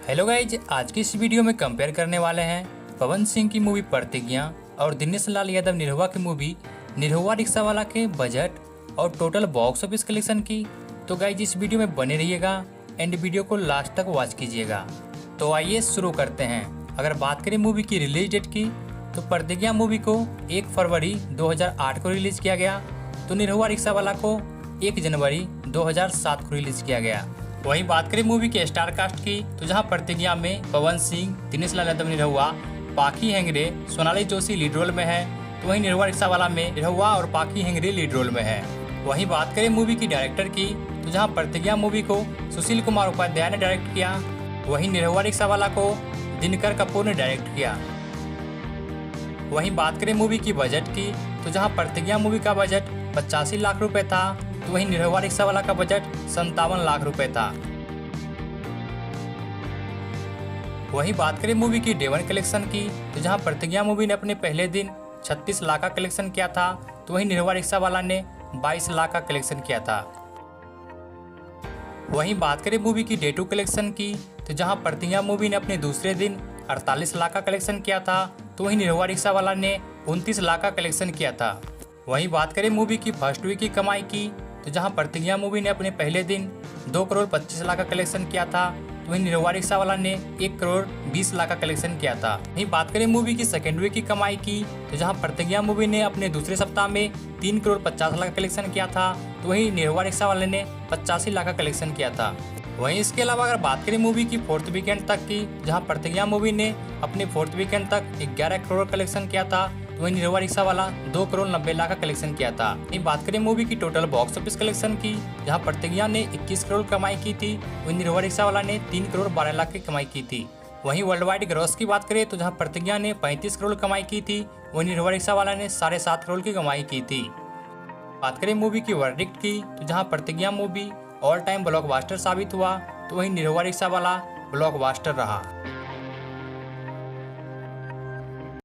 Hello guys, आज की इस वीडियो में कंपेयर करने वाले हैं पवन सिंह की मूवी प्रतिज्ञा और दिनेश लाल यादव निरहुआ की मूवी निरहुआ रिक्शा वाला के बजट और टोटल बॉक्स ऑफिस कलेक्शन की। तो गाइज इस वीडियो में बने रहिएगा एंड वीडियो को लास्ट तक वॉच कीजिएगा। तो आइए शुरू करते हैं। अगर बात करें मूवी की रिलीज डेट की तो प्रतिज्ञा मूवी को 1 फरवरी 2008 को रिलीज किया गया, तो निरहुआ रिक्शा वाला को 1 जनवरी 2007 को रिलीज किया गया। वहीं बात करें मूवी के स्टार कास्ट की तो जहां प्रतिज्ञा में पवन सिंह, दिनेश लाल यादव निरहुआ, पाखी हेंगड़े, सोनाली जोशी लीड रोल में है, तो वहीं निरहुआ रिक्शा वाला में निरहुआ और पाखी हेंगड़े लीड रोल में है। वहीं बात करें मूवी की डायरेक्टर की तो जहां प्रतिज्ञा मूवी को सुशील कुमार उपाध्याय ने डायरेक्ट किया, वहीं निरहुआ रिक्शा वाला को दिनकर कपूर ने डायरेक्ट किया। वहीं बात करें मूवी की बजट की तो जहां प्रतिज्ञा मूवी का बजट 85 लाख रुपए था, तो वहीं निरहुआ रिक्शा वाला का बजट 57 लाख रुपए था। वहीं बात करें मूवी की डे 1 कलेक्शन की तो जहां प्रतिज्ञा मूवी ने अपने पहले दिन 36 लाख का कलेक्शन किया था, तो वहीं निरहुआ रिक्शा वाला ने 22 लाख का कलेक्शन किया था। वहीं बात करें मूवी की डे 2 कलेक्शन की तो जहां प्रतिज्ञा मूवी ने अपने दूसरे दिन 48 लाख का कलेक्शन किया था, तो वहीं निरहुआ रिक्शा वाला ने 29 लाख का कलेक्शन किया था। वहीं बात करें मूवी की फर्स्ट वीक की कमाई की तो जहां प्रतिज्ञा मूवी ने अपने पहले दिन 2 करोड़ 25 लाख का कलेक्शन किया था, तो वहीं निरहुआ रिक्शा वाला ने 1 करोड़ 20 लाख का कलेक्शन किया था। वहीं बात करें मूवी की सेकेंड वीक की कमाई की तो जहां प्रतिज्ञा मूवी ने अपने दूसरे सप्ताह में 3 करोड़ 50 लाख का कलेक्शन किया था, तो वहीं निरहुआ रिक्शा वाले ने 85 लाख का कलेक्शन किया था। वहीं इसके अलावा अगर बात करें मूवी की फोर्थ वीकेंड तक की, जहां प्रतिज्ञा मूवी ने अपने फोर्थ वीकेंड तक 11 करोड़ कलेक्शन किया था, तो वहीं निरहुआ रिक्शा वाला 2 करोड़ 90 लाख का कलेक्शन किया था। वहीं बात करें मूवी की टोटल बॉक्स ऑफिस कलेक्शन की, जहां प्रतिज्ञा ने 21 करोड़ कमाई की थी, वहीं निरहुआ रिक्शा वाला ने 3 करोड़ 12 लाख की कमाई की थी। वहीं वर्ल्ड वाइड ग्रॉस की बात करें तो जहां प्रतिज्ञा ने 35 करोड़ कमाई की थी, वहीं निरहुआ रिक्शा वाला ने 7.5 करोड़ की कमाई की थी। बात करें मूवी की वर्डिक्ट की तो जहां प्रतिज्ञा मूवी ऑल टाइम ब्लॉकबस्टर साबित हुआ, तो वहीं निरहुआ रिक्शा वाला ब्लॉकबस्टर रहा।